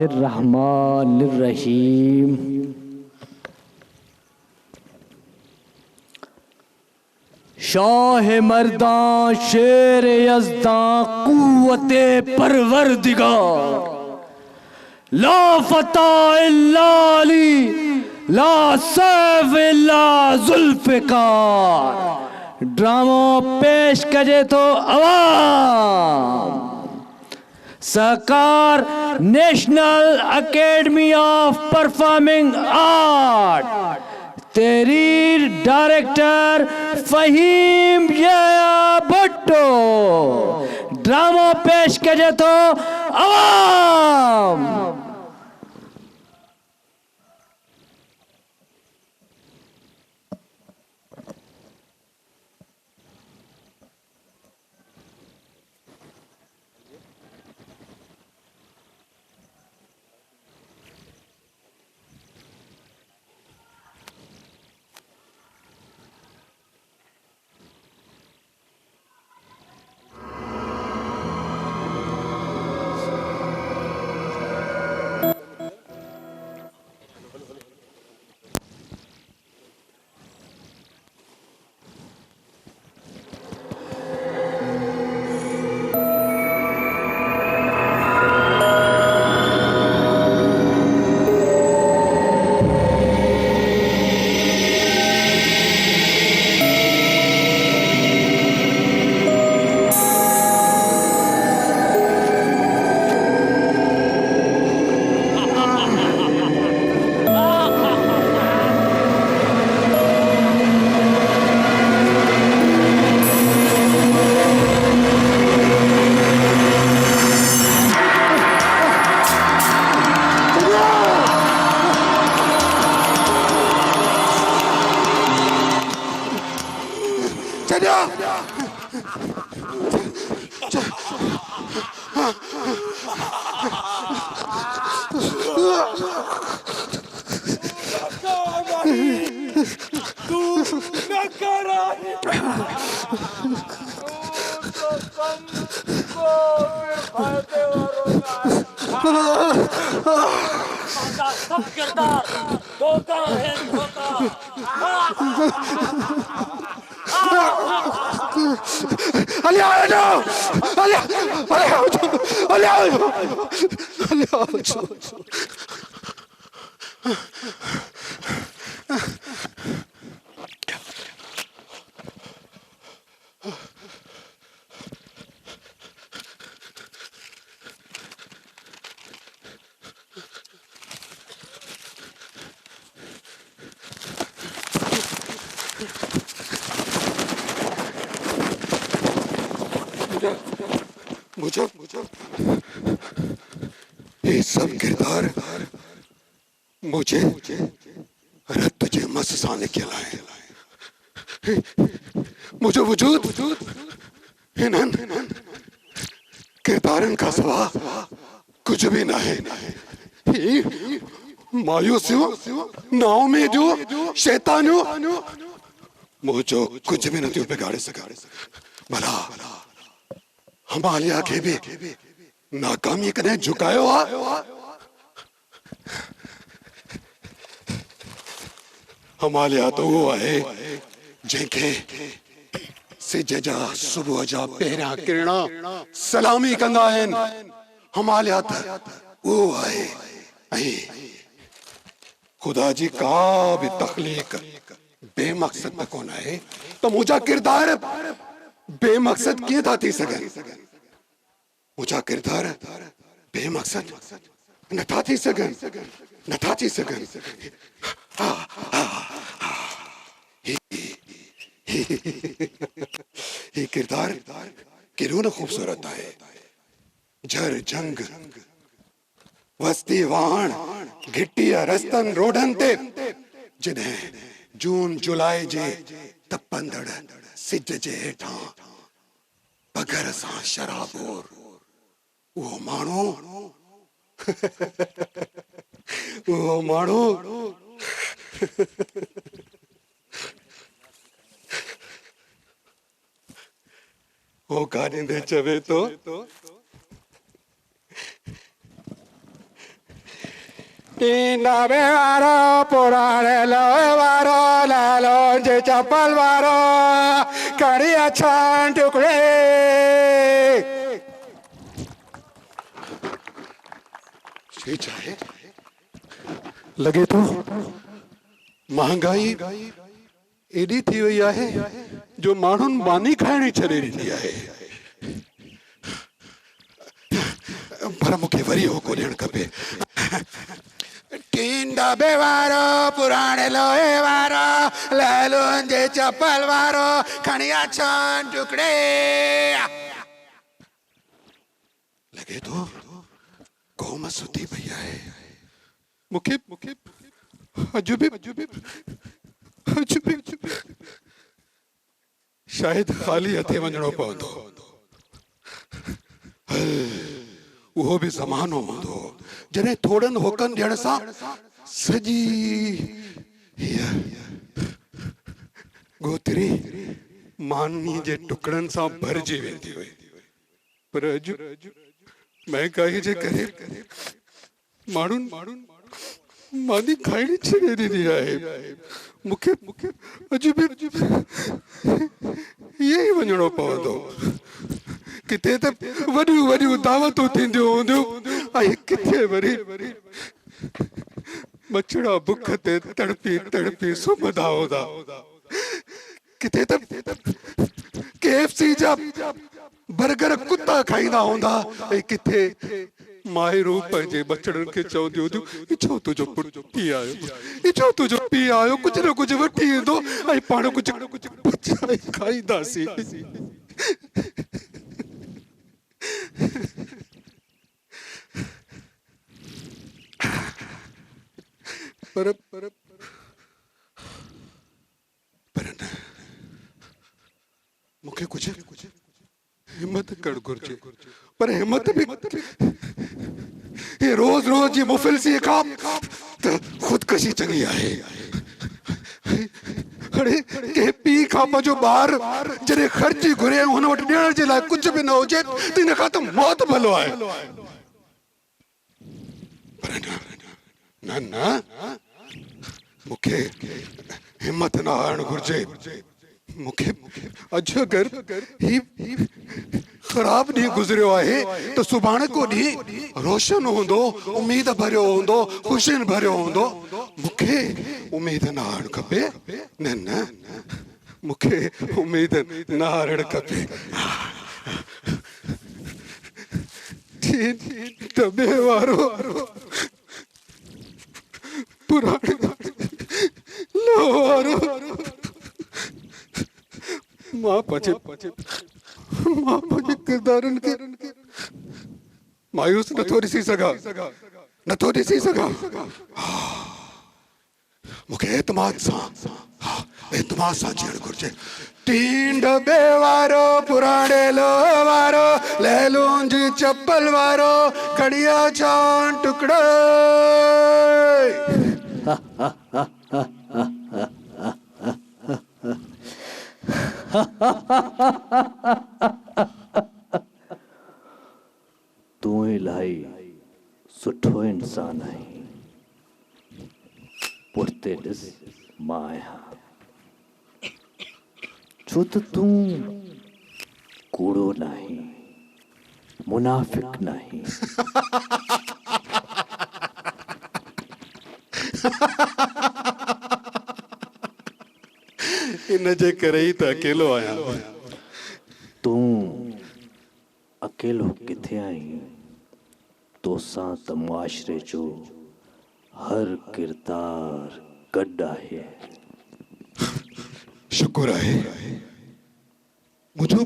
रहमानिर्रहीम। शाह मर्दां शेर यज़दां कुव्वते परवरदिगार, ला फता इल्ला अली, ला सैफ इल्ला जुल्फ़िकार। ड्रामो पेश करे तो अवाम सहकार national academy of performing art, तहरीर डायरेक्टर फहीम याया भट्टो। ड्रामा पेश करे तो अवाम। सब किरदार धोखा है, धोखा। अली आओ जाओ, अली आओ जाओ, अली आओ जाओ, अली आओ जाओ। मुझे ये सब किरदार मुझे अरे तुझे मसाने के लाए, मुझे वजूद इन्हन किरदारन का सवा कुछ भी ना है। मायूसियों नाव में जो शैतानियों मुझे कुछ भी नहीं बिगाड़े सका। भला हमारे आगे भी नाकामी कने झुकायो आ। हमारे तो वो है जेके सिज जा सुबह जा पहरा किरणा सलामी कंदा आहिन। हमारे वो है खुदा जी का भी तख्लीक बेमकसद में कौन है, तो मुझा किरदार बेमकसद किए था थी सके। मुझा किरदार बेमकसद न था थी सगन, न था थी सगन। ये किरदार किरों न खूबसूरत है। झर जंग वस्ती वाण घिट्टिया रस्तन रोडन ते जिन्हें जून जुलाई जे तपंदड़ सिज जे हेठां बगर सां शराबोर वो माण्हू वो माण्हू वो गाने दे चवे तो टीना बेवारो पुराने लोवारो लालो जे चप्पल वारो कड़िया छान टुकड़े। ये चाहे लगे तो महंगाई एडी थी वही है जो माण्हुनि मानी खाइणी छॾे ॾिनी आहे। पर मूंखे वरी होको ॾियणु खपे। टींडा बेवारो पुराणे लोहे वारो लालून जे चप्पल वारो खणिया छान टुकड़े। लगे तो कौम सुती पई आहे। मूंखे अॼु बि शायदि ख़ाली हथे वञणो पवंदो। उहो बि ज़मानो हूंदो जॾहिं थोड़नि होकनि ॾियण सां सॼी हीअ गोतरी मानी जे टुकड़नि सां भरिजी वेंदी हुई। पर अॼु महांगाई जे करे माण्हुनि मानी खाइणी छॾे ॾिनी आहे। मूंखे अॼु बि इहे ई वञणो पवंदो। किथे त वॾियूं वॾियूं दावतूं थींदियूं हूंदियूं ऐं किथे वरी बछड़ा बुख ते तड़पी सुम्हंदा हूंदा। किथे त KFC जा बर्गर कुत्ता खाईंदा हूंदा ऐं किथे माहिरूं पंहिंजे बचड़नि खे चवंदियूं हूंदियूं इछो तुंहिंजो पुटु पीउ आयो, इछो तुंहिंजो पीउ आयो, कुझु न कुझु वठी ईंदो ऐं पाण कुझु पचाए खाईंदासीं। पर न मूंखे कुझु हिम्मत करणु घुरिजे। पर हिम्मत बि ये रोज जी मुफ़िलसी खां त ख़ुदकशी चङी आहे। अड़े के पीउ खां पंहिंजो ॿार जॾहिं ख़र्ची घुरे हुन वटि ॾियण जे लाइ कुझु बि न हुजे त हिन खां त मौत भलो आहे। पर न मूंखे हिम्मत न हारणु घुरिजे। मूंखे अॼु अगरि ही ख़राब ॾींहुं गुज़रियो आहे त सुभाणे को ॾींहुं रोशन हूंदो, उम्मीद भरियो हूंदो, ख़ुशियुनि भरियो हूंदो। मूंखे उम्मीद न हारणु खपे। न मूंखे उम्मीद न हारणु खपे। दॿे वारो पुराणे लोह वारो मां पंहिंजे किरदारनि खे मायूस नथो ॾिसी सघां। मूंखे एतमाद सां जीअण घुरिजे। टींड बे वारो पुराणे लोह वारो लैलून जी चप्पल वारो कड़िया छान टुकड़े। तू इलाही सुठो इंसान आहीं। पुठिते ॾिस मां आहियां। छो त तूं कूड़ो नाही, मुनाफ़िक नाही। इन जे करे ई त अकेलो आहियां। तूं अकेलो किथे आहीं? तोसां त मुआशरे जो हर किरदार गॾु आहे। शुक्र आहे मुंहिंजो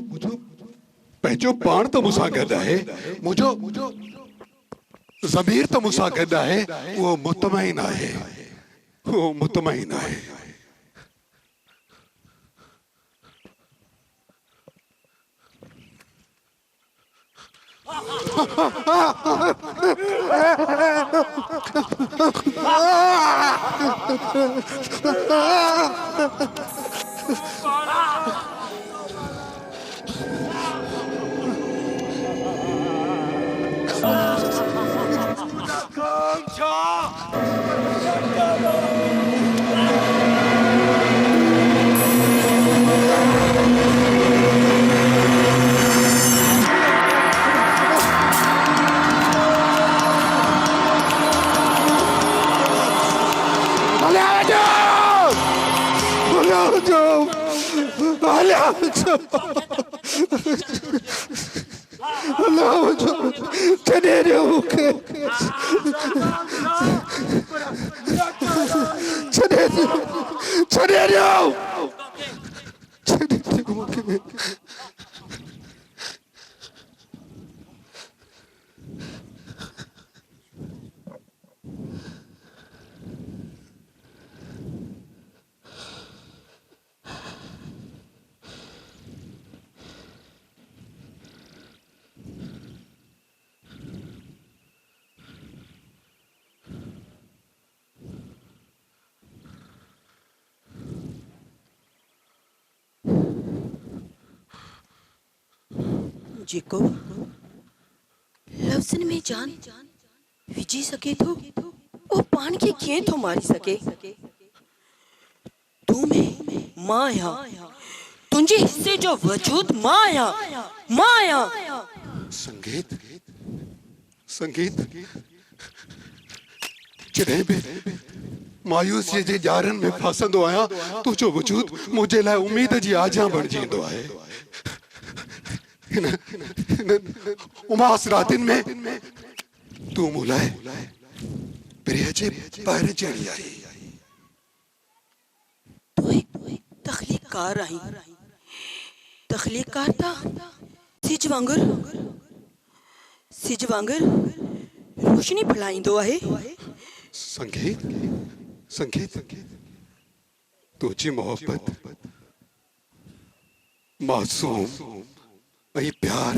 पंहिंजो पाण त मूंसां गॾु आहे। मुंहिंजो ज़मीर त मूंसां गॾु आहे। उहो मुतमइन आहे। जेको लफ्ज़न में जान विझी सके थो ओ पान खे कीअं थो मारी सके। तू में मां आहियां, तुंहिंजे हिस्से जो वजूद मां आहियां। संगीत संगीत जॾहिं बि मायूसीअ जे ॼारनि में फासंदो आहियां तुंहिंजो वजूद मुंहिंजे लाइ उमेद जी आजा बणिजी वेंदो आहे। उमास रातिन में तू मूं लाइ प्रिय जे ॿाहिरि जहिड़ी आई। तू एक तख़लीकार आहीं, तख़लीकार ता सिज वांगुर रोशनी फैलाईंदो आहे। संगीत संगीत तुझी मोहब्बत मासूम ऐं प्यार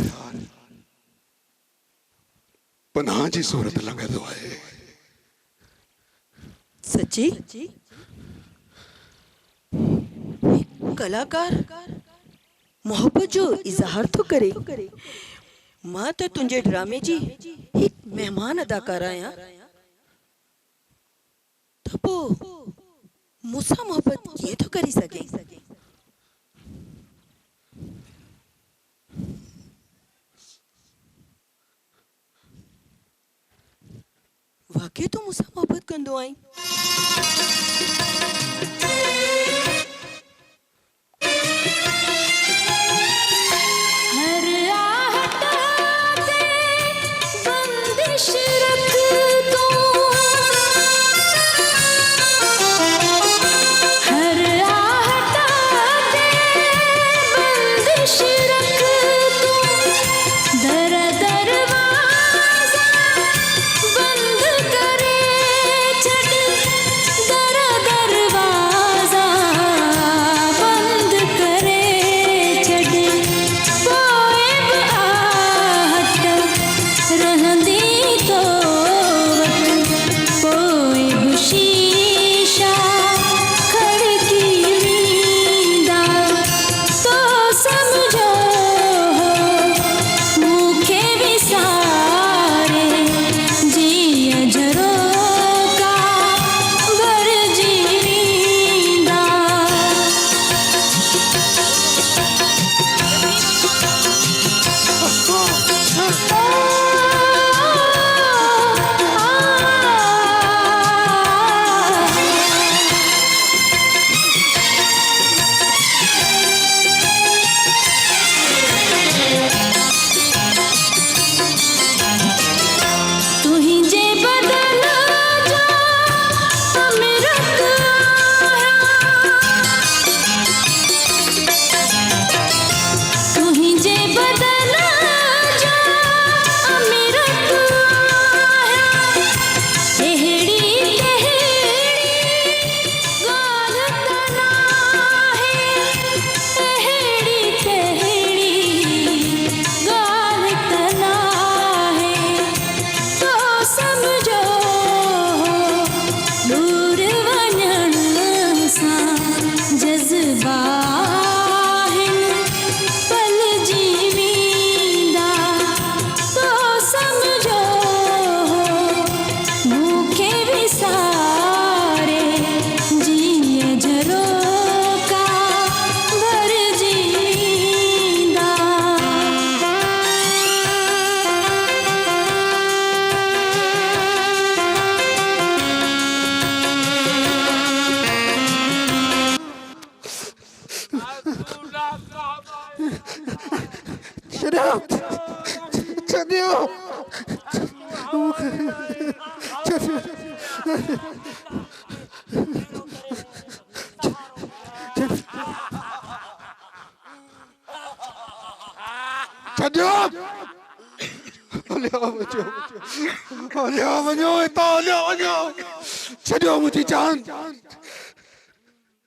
पनाह जी सूरत लॻंदो आहे। सच्ची कलाकार मोहब्बत जो इज़हार तो करे। मां तो तुंहिंजे ड्रामे जी एक मेहमान अदाकार आहियां, तो पोइ मूंसां मोहब्बत कीअं थो करी सघे। वाकई तू मूंसां मोहब्बत कंदो आहीं? दरवाजा छॾियो हलिया वञो हलिया वञो हितां हलिया वञो छॾियो मुंहिंजी जान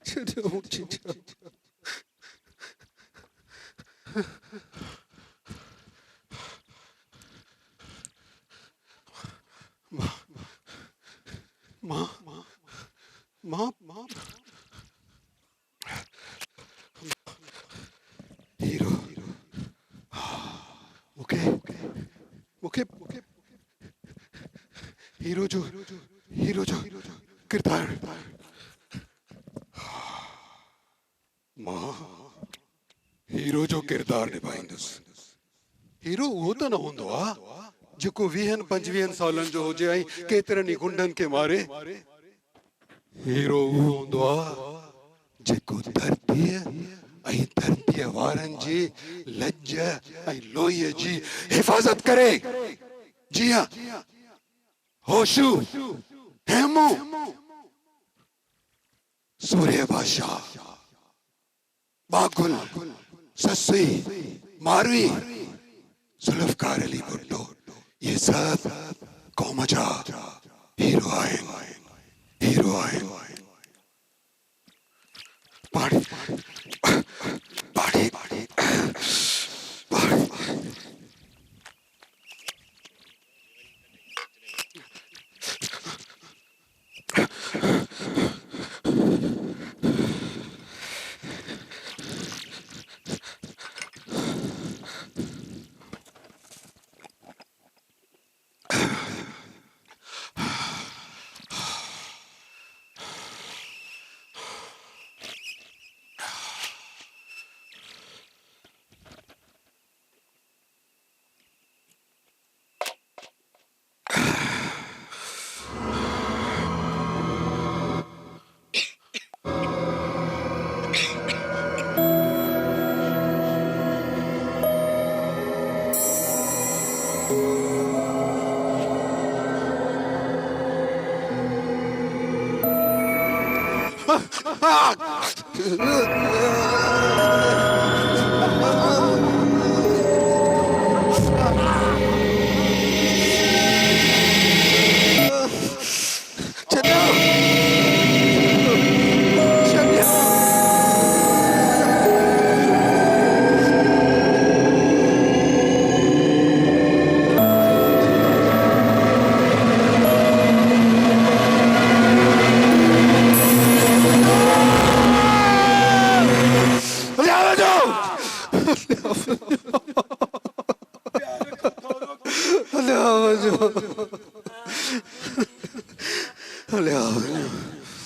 छॾियो मुंहिंजी जान मां मां मां हीरो मूंखे मूंखे हीरो जो किरदार मां हीरो जो किरदार निभाईंदुसि हीरो उहो त न हूंदो आहे जेको 20-25 सालनि जो हुजे ऐं केतिरनि ई गुंडनि खे मारे हीरो उहो हूंदो आहे जेको धरतीअ वारनि जी लज ऐं लोहीअ जी हिफ़ाज़त करे जीअं होशू हेमू सूर्य बादशाह बागुल सस्वी मारवी जुल्फकार अली भुट्टो ये सब कौम जा हीरो आहिनि पाड़ी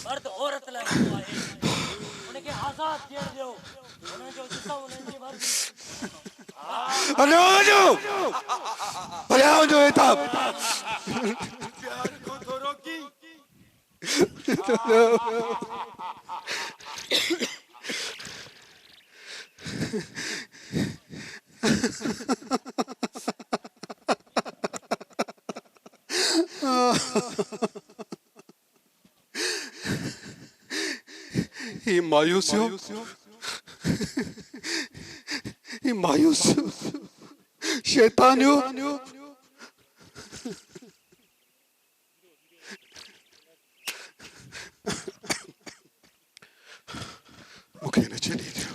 मर्द औरत लाइ हूंदो आहे उनखे आज़ाद थियण ॾियो उन्हनि जो जिसम उन्हनि जी मर्ज़ी हलिया वञो हितां प्यार को तो रोकी ही मायूसियो शैतानियो मूंखे न छॾी ॾियो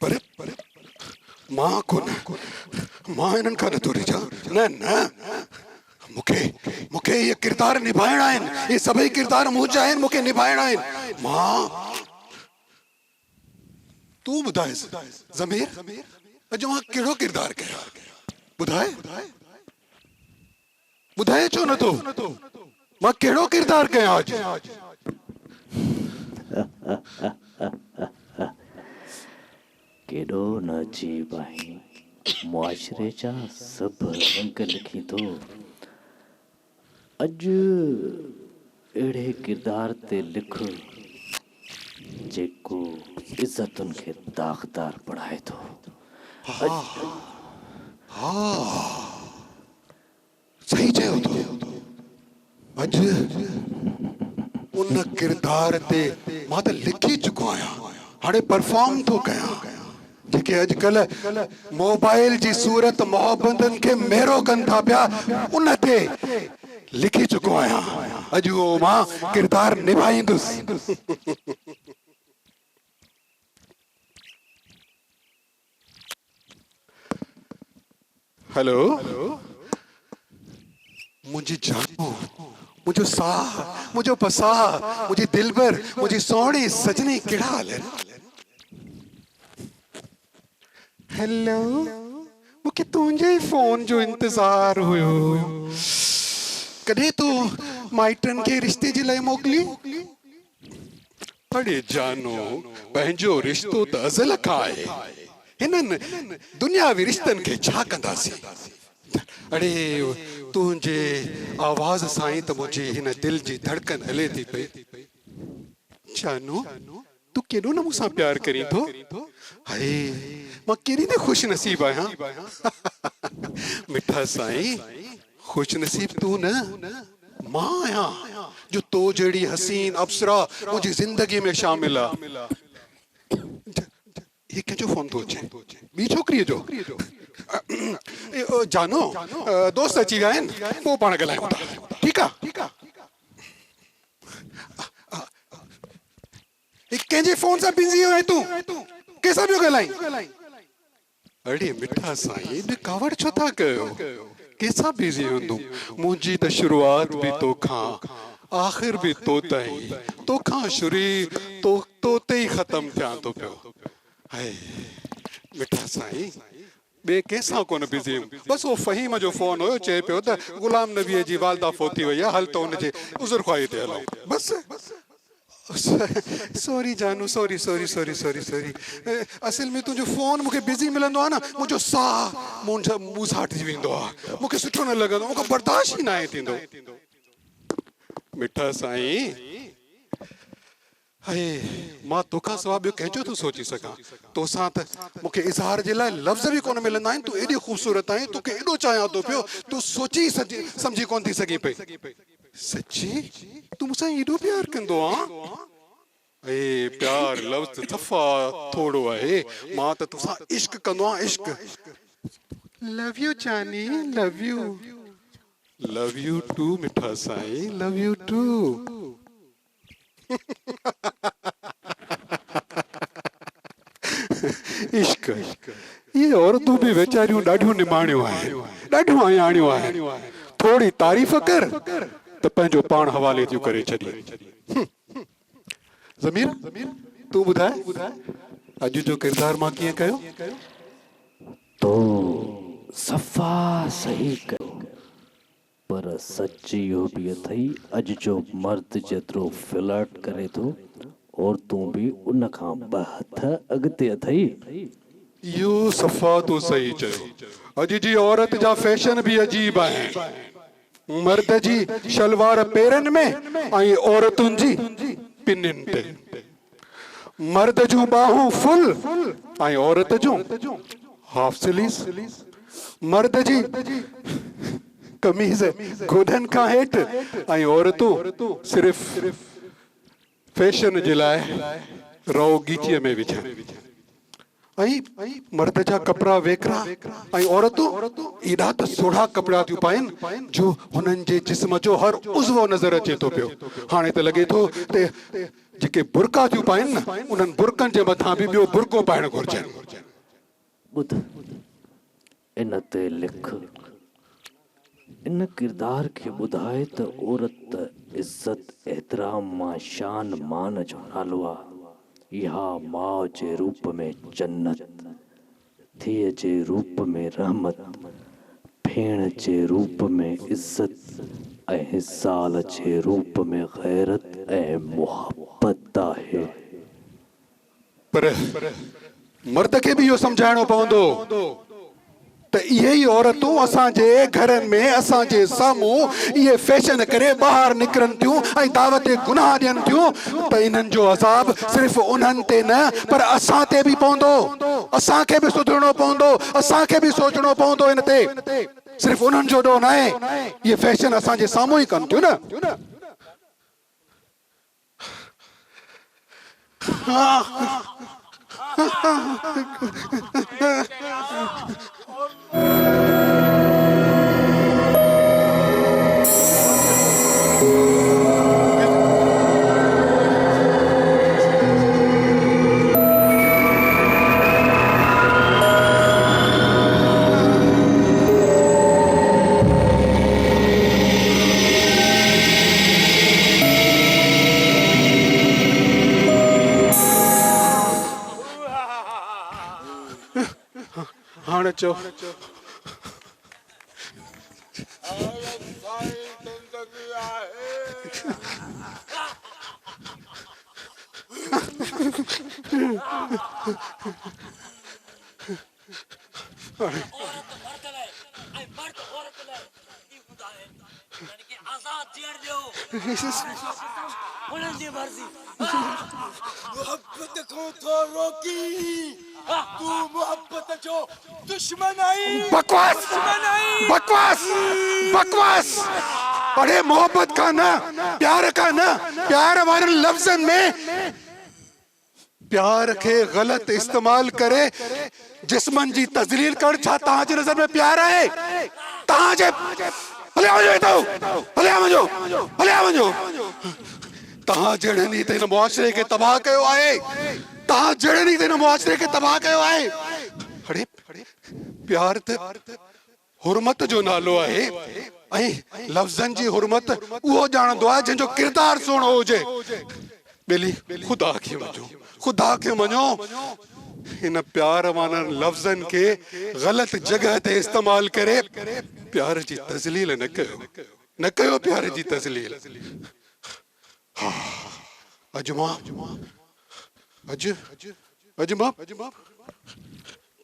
पर मां कोन मां इन्हनि खां नथो रिझां न मूंखे ये किरदार निभाइणा आहिनि ये सभई किरदार मुंहिंजा आहिनि मूंखे निभाइणा आहिनि मां तूं ॿुधाए ज़मीर अॼु मां कहिड़ो किरदार कयां ॿुधाए छो नथो मां कहिड़ो किरदार कयां अॼु केॾो न अजीब आहीं मुआशरे जा सभु रंग लिखी थो अॼु अहिड़े किरदार ते लिख जेको इज़तुनि खे दाग़दार बणाए थो सही चयो तो अज उन किरदार ते मां त लिखी चुको आहियां, हाणे परफॉर्म थो कयां। जेके अॼुकल्ह मोबाइल जी सूरत मोहब्बतनि खे मेरो कनि था पिया, उन ते लिखी चुको आहियां। अॼु उहो मां किरदार निभाईंदुसि। हेलो, मुझी जानो, मुझो साह, मुझो पसाह, मुझी दिलबर, मुझी सोहणी सजनी, केड़ा हाल है? हेलो, मुखे तुंहिंजे फोन जो इंतजार हुयो। कॾहिं तूं माइटनि खे रिश्ते जे लाइ मोकिली? अड़े जानो, पंहिंजो रिश्तो त अज़ल खां आहे, हिननि दुनियावी रिश्तनि खे छा कंदासीं? अड़े तुंहिंजे आवाज़ सां ई त मुंहिंजी हिन दिल जी धड़कन हले थी पई। जानो, तूं केॾो न मूंसां प्यार करीं थो? हाय, मां केॾी न ख़ुशि नसीब आहियां। मिठा साईं, ख़ुशि नसीब तूं न, मां आहियां जो तो जहिड़ी हसीन अप्सरा मुंहिंजी ज़िंदगी में शामिल आहे। ये कंहिंजो फोन थो अचे? ॿी छोकिरीअ जो? जानो, दोस्त अची विया आहिनि, पोइ पाण ॻाल्हायूं था, ठीकु आहे? कंहिंजे फोन सां बिज़ी आहीं तूं? कंहिंसां पियो ॻाल्हाईं? अड़े मिठा साईं, एॾी कावड़ छो था कयो? कंहिंसां बिज़ी हूंदो? मुंहिंजी त शुरूआत बि तोखां, आख़िर बि तो ताईं, तोखां शुरू तो ते ई ख़तम थियां थो पियो। हाय मिठा साईं, ॿिए कंहिंसां कोन बिज़ी हुयुमि, बसि उहो फ़हीम जो फोन हुयो, चए पियो त गुलाम नबीअ जी वालदा फोती वई आहे, हल त हुनजे उज़र ख़्वाही ते हलूं। बसि सॉरी जानू, sorry sorry sorry sorry sorry. असल में तुंहिंजो फोन मूंखे बिज़ी मिलंदो आहे न, मुंहिंजो साह मुंहुं सां हटिजी वेंदो आहे, मूंखे सुठो न लॻंदो, मूंखे बर्दाश्त ई न आहे थींदो। मिठा साईं, हाय, मां तोखां सवाइ ॿियो कंहिंजो थो सोची सघां? तोसां त मूंखे इज़हार जे लाइ लफ़्ज़ बि कोन मिलंदा आहिनि। तूं एॾी ख़ूबसूरत आहीं, तोखे एॾो चाहियां थो पियो, तूं सोची सम्झी कोन थी सघीं पई। सची तूं मूंसां एॾो प्यार कंदो आहीं? प्यार लफ़्ज़ सफ़ा थोड़ो आहे, मां त तोसां इश्क कंदो आहियां, इश्क। लव यू चानी, love you, love you too मिठा साईं, लव यू टू। इश्क, ये औरतूं बि वेचारियूं ॾाढियूं निमाणियूं आहिनि, ॾाढियूं अयाणियूं आहिनि। थोड़ी तारीफ़ कर त पंहिंजो पाण हवाले थियूं करे छॾी। ज़मीर, तूं ॿुधाए अॼु जो किरदार मां कीअं कयो? तो सफ़ा सही कयो, पर सच इहो बि अथई, अॼु जो मर्द जेतिरो फ्लर्ट करे थो, औरतूं बि उन खां 2 हथ अॻिते अथई। इहो सफ़ा तो सही चयो। अॼु जी औरत जा फैशन बि अजीब आहिनि। मर्द जी शलवार पेरनि में ऐं औरतुनि जी पिनिन ते। मर्द जूं बाहूं फुल ऐं औरत जूं हाफ स्लीव्स। मर्द जी कमीज़ गोॾनि खां हेठि ऐं औरतूं सिर्फ़ फैशन जे लाइ रओ गीचीअ में विझनि। ऐं मर्द जा कपिड़ा वेकरा ऐं औरतूं एॾा त सोढ़ा कपिड़ा थियूं पाइनि जो हुननि जे जिस्म जो हर उज़वो नज़र अचे थो पियो। हाणे त लॻे थो त जेके बुरका थियूं पाइनि न, उन्हनि बुरकनि जे मथां बि ॿियो बुरको पाइणु घुरिजे। ॿुध, इन ते लिख, इन किरदार खे ॿुधाए त औरत इज़त एतिराम मां शान मान जो नालो आहे। इहा माउ जे रूप में जन्नत, धीअ जे रूप में रहमत, भेण जे रूप में इज़त ऐं ज़ाल जे रूप में गैरत ऐं मुहब्बत आहे। पर मर्द खे बि इहो सम्झाइणो पवंदो त इहे ई औरतूं असांजे घरनि में असांजे साम्हूं इहे फैशन करे ॿाहिरि निकिरनि थियूं ऐं दावत गुनाह ॾियनि थियूं त इन्हनि जो अज़ाब सिर्फ़ उन्हनि ते न पर असां ते बि पवंदो। असांखे बि सुधरणो पवंदो, असांखे बि सोचणो पवंदो इन ते। सिर्फ उन्हनि जो ॾोह न आहे, ये फैशन असांजे साम्हूं ई कनि थियूं न। हाणे चओ औरत मर्द लाइ ऐं मर्द औरत लाइ ई हूंदा आहिनि, यानी कि आज़ाद ॾियण ॾियो, उन्हनि जी मर्ज़ी। मोहब्बत को तो रोकी, तू मोहब्बत जो दुश्मन आई। बकवास बकवास बकवास। अरे मोहब्बत का ना, प्यार का ना, प्यार वारनि लफ्ज़नि में प्यार खे गलत इस्तेमाल करे जिस्मनि जी तज़लील करण छा तव्हांजी नज़र में प्यार आहे? तव्हांजे हलिया वञो हितां, हलिया वञो, हलिया वञो। तव्हां जहिड़नि ई त हिन मुआशिरे खे तबाह कयो आहे, तव्हां जहिड़नि ई त हिन मुआशिरे खे तबाह कयो आहे। अरे प्यार त हुरमत जो नालो आहे, ऐं लफ़्ज़नि जी हुरमत उहो ॼाणंदो आहे जंहिंजो किरदार सुहिणो हुजे। ॿेली ख़ुदा खे मञो, ख़ुदा खे मञो। हिन प्यार वारनि लफ़्ज़नि खे ग़लत जगह ते इस्तेमाल करे प्यार जी तज़लील न कयो, न कयो प्यार जी तज़लील। अॼु मां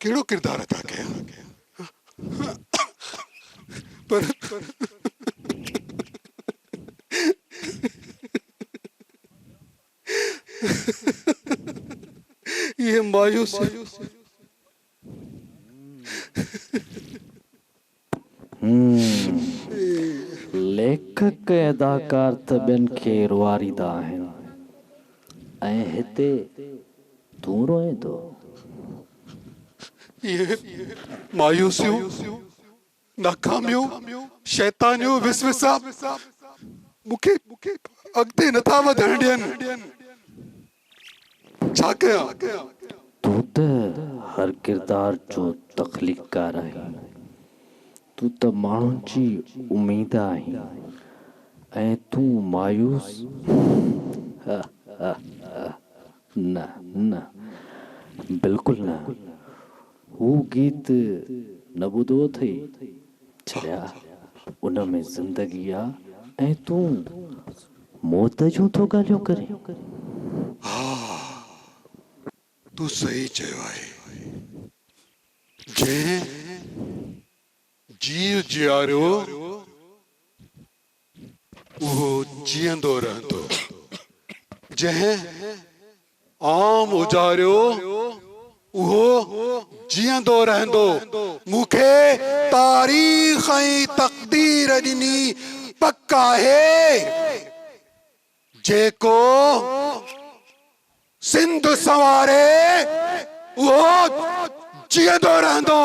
कहिड़ो किरदार अदा कयां? पर ये मायूसी लेखक अदाकार त ॿियनि खे रुआरींदा आहिनि ऐं हिते तूं रोए थो। ये मायूसियूं, नाकामियूं, शैतानियूं, विसविसा मूंखे अॻिते नथा वधण ॾियनि। छा कयां? तूं त हर किरदार जो तख़लीक़कार आहीं, तूं त माण्हुनि जी उम्मीद आहीं ऐं तूं मायूस न न बिल्कुलु न। हू गीत न ॿुधो अथई छॾिया, उन में ज़िंदगी आहे ऐं तूं मौत जूं थो ॻाल्हियूं करे। तू सही चयो आहे। जंहिं जीव जियारियो उहो जीअंदो रहंदो, जंहिं आम उजारियो उहो जीअंदो रहंदो। मूंखे तारीख़ ऐं तक़दीर ॾिनी पक आहे, जेको सिंध संवारे उहो जीअंदो रहंदो।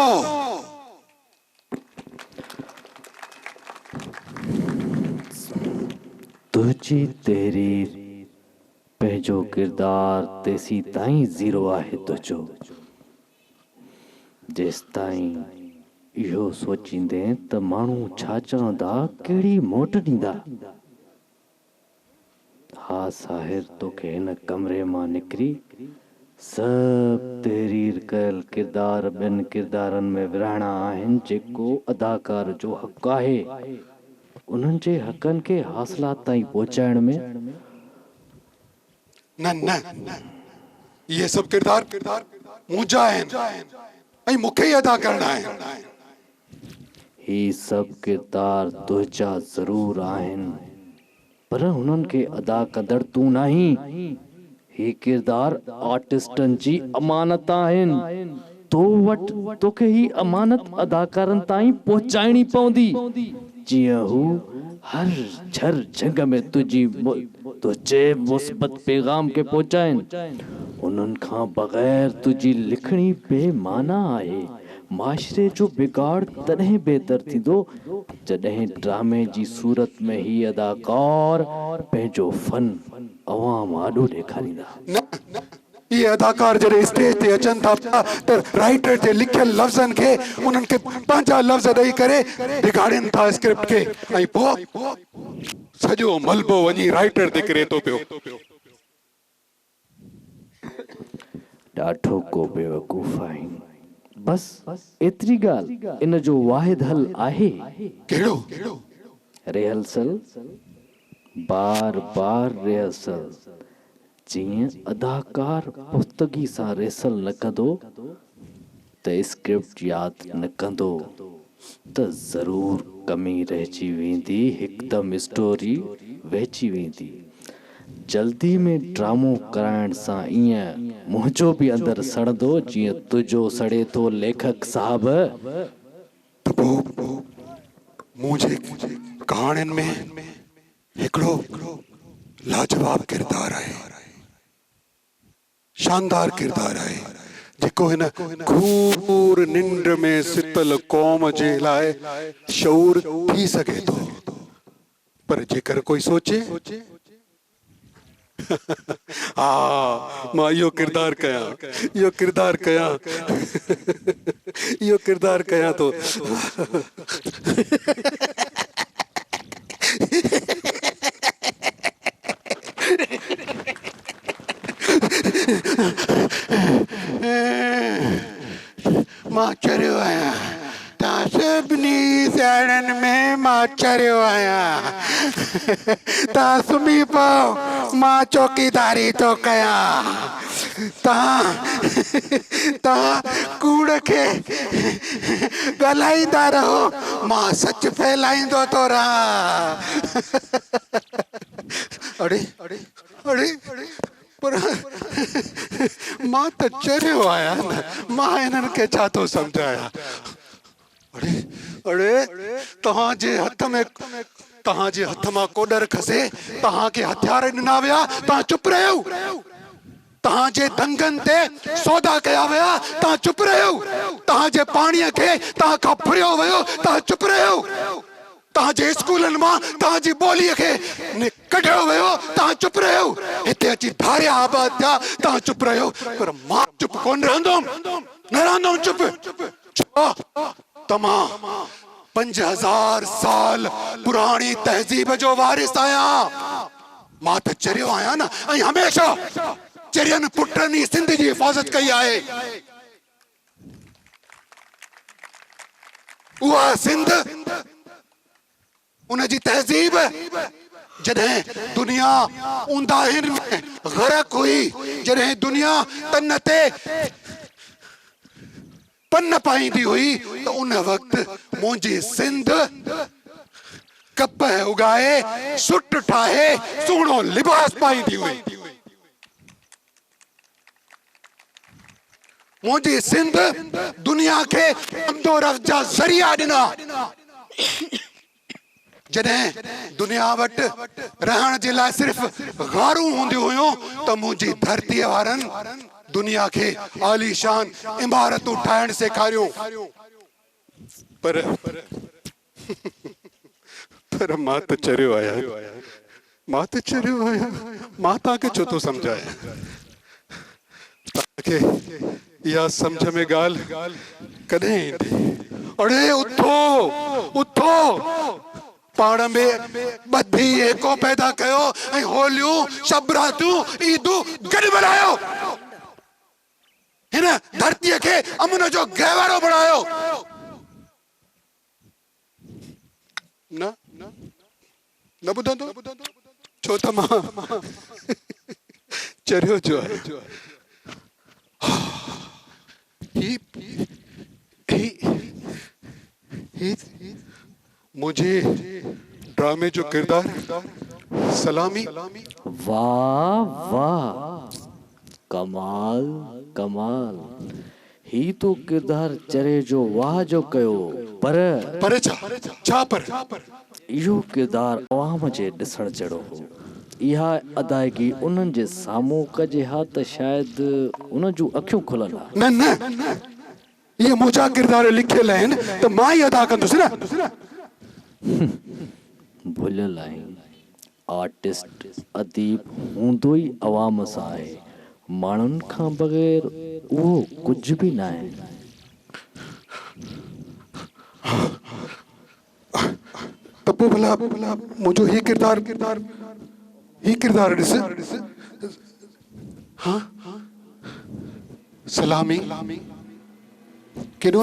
तुझी तहरीर पंहिंजो किरदार तेसी ताईं ज़ीरो आहे तुझो, जेसि ताईं इहो सोचींदे त माण्हू छा चवंदा, कहिड़ी मोट ॾींदा। हा साहिर, तोखे हिन कमरे मां निकिरी सभु तहरीर कयल किरदार ॿियनि किरदारनि में विरहाइणा आहिनि, जेको अदाकार जो हक़ आहे। उन्हनि जे हक़नि खे हासिलात ताईं पहुचाइण में न न ये सब किरदार मुंहिंजा आहिनि ऐं मूंखे ई अदा करणा आहिनि। ही सभु किरदार तुंहिंजा ज़रूर आहिनि, पर हुननि खे अदा कंदड़ तूं नहीं। ही किरदार आर्टिस्टनि जी अमानत आहिनि, तो वट तोखे ही अमानत अदाकारन ताईं पहुंचाइणी पवंदी जियां हू हर झर जंग में तुझे मुस्बत पैगाम के पहुंचाइन उन्हनि खां बगैर तुझी लिखणी बेमाना आहे। माशरे जो बिगाड़ तॾहिं बेहतर थींदो जॾहिं ड्रामे जी सूरत में ही अदाकार पंहिंजो फन अवाम आॾो ॾेखारींदा। ये अदाकार जॾहिं स्टेज ते अचनि था त राइटर जे लिखियल लफ़्ज़नि खे उन्हनि खे पंहिंजा लफ़्ज़ ॾेई करे बिगाड़नि था स्क्रिप्ट खे ऐं पोइ सॼो मलबो वञी राइटर ते किरे थो पियो। ॾाढो को बेवकूफ़ आहिनि। बस एतिरी ॻाल्हि इन जो वाहिद हल आहे। कहिड़ो? रिहर्सल, बार बार रिहर्सल। जीअं अदाकार पुख़्तगी सां रिहर्सल न कंदो त स्क्रिप्ट यादि न कंदो त ज़रूर कमी रहिजी वेंदी, हिकदमि स्टोरी वहिजी वेंदी। जल्दी में ड्रामो कराइण सां ईअं मुंहिंजो बि अंदरि सड़ंदो जीअं तुंहिंजो सड़े थो लेखक साहब। त पोइ मुंहिंजे कहाणियुनि में हिकिड़ो लाजवाब किरदार आहे, शानदार किरदार आहे जेको हिन घूर निंड में सितल क़ौम जे लाइ शऊर थी सघे थो। पर जेकर कोई सोचे मां इहो किरदार कयां, इहो किरदार कयां, इहो किरदार कयां थो मां चरियो आहियां तव्हां सभिनी सियाणनि में मां चरियो आहियां। तव्हां सुम्ही पओ मां चौकीदारी थो कयां। तव्हां कूड़ खे ॻाल्हाईंदा रहो मां सच फैलाईंदो थो रहां। अड़े अड़े अड़े पर मां त चरियो आहियां न, मां हिननि खे छा थो सम्झायां। अड़े अड़े तव्हांजे हथ मां कोडर खसे, तव्हांखे हथियार ॾिना विया, तव्हां चुप रहियो। तव्हांजे धंगनि ते सौदा कया विया, तव्हां चुप रहियो। तव्हांजे पाणीअ खे तव्हां खां फुरियो वियो, तव्हां चुप रहियो। तव्हांजे स्कूलनि मां तव्हांजी ॿोलीअ खे कढियो वियो, तव्हां चुप रहियो। हिते अची धारिया आबाद थिया, तव्हां चुप रहियो। पर मां चुप कोन रहंदुमि, न रहंदुमि चुप। छो तमां 5000 साल पुराणी तहज़ीब जो वारिस आहियां। मां त चरियो आहियां न, ऐं हमेशा चरियनि पुटनि सिंध जी हिफ़ाज़त कई आहे। उहा सिंध, उन जी तहज़ीब जॾहिं दुनिया ऊंदाहिनि में ग़रक़ हुई, जॾहिं दुनिया तन ते पन पाईंदी हुई, त उन वक़्तु मुंहिंजी सिंध कप उगाए, सुट ठाहे, सुहिणो लिबास पाईंदी हुई। मुंहिंजी सिंध दुनिया खे अमदोरफ़्त जा ज़रिया ॾिना। जॾहिं दुनिया वटि रहण जे लाइ सिर्फ़ गारूं हूंदियूं हुयूं, त मुंहिंजी धरतीअ वारनि दुनिया खे आलीशान इमारतूं ठाहिण सेखारियूं। पर मां त चरियो आहियां, मां त चरियो आहियां। मां तव्हांखे छो थो सम्झायां? तव्हांखे इहा सम्झ में ॻाल्हि कॾहिं ईंदी? अड़े उथो उथो, पाण में ॿधी एको पैदा कयो ऐं होलियूं, शबरातूं, ईदूं गॾु मल्हायो। हिन धरतीअ खे अमन जो गहवारो बणायो। न न ॿुधंदो, छो त मां चरियो जो आहियां। मुझे ड्रामे जो किरदार सलामी। वाह वाह, कमाल कमाल। ही तो किरदार चरे जो वाह जो कयो पर पर छा पर इहो किरदार अवाम जे ॾिसण जहिड़ो हो। इहा अदायगी उन्हनि जे साम्हूं कजे हा त शायदि उन जूं अखियूं खुलनि हा। न न ये मुझा किरदार लिखियल आहिनि त मां ई अदा कंदुसि न। भुलियल आहिनि आर्टिस्ट अदीब हूंदो ई अवाम सां आहे, माण्हुनि खां बग़ैर उहो कुझु बि न आहे। त पोइ भला मुंहिंजो ही किरदार ॾिस। हाँ सलामी केॾो